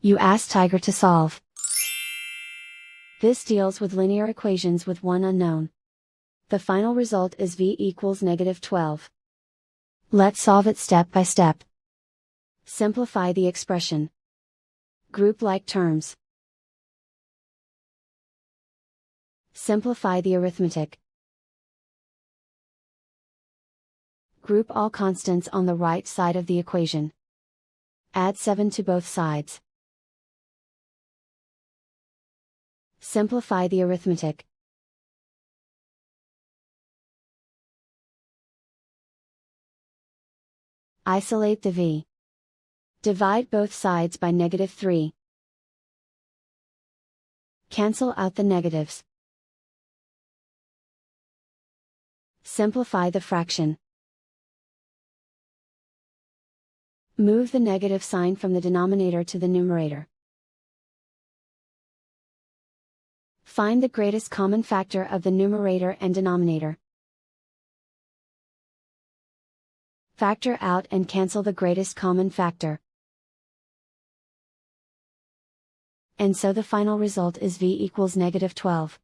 You ask Tiger to solve. This deals with linear equations with one unknown. The final result is v equals -12. Let's solve it step by step. Simplify the expression. Group like terms. Simplify the arithmetic. Group all constants on the right side of the equation. Add 7 to both sides. Simplify the arithmetic. Isolate the v. Divide both sides by -3. Cancel out the negatives. Simplify the fraction. Move the negative sign from the denominator to the numerator. Find the greatest common factor of the numerator and denominator. Factor out and cancel the greatest common factor. And so the final result is v equals -12.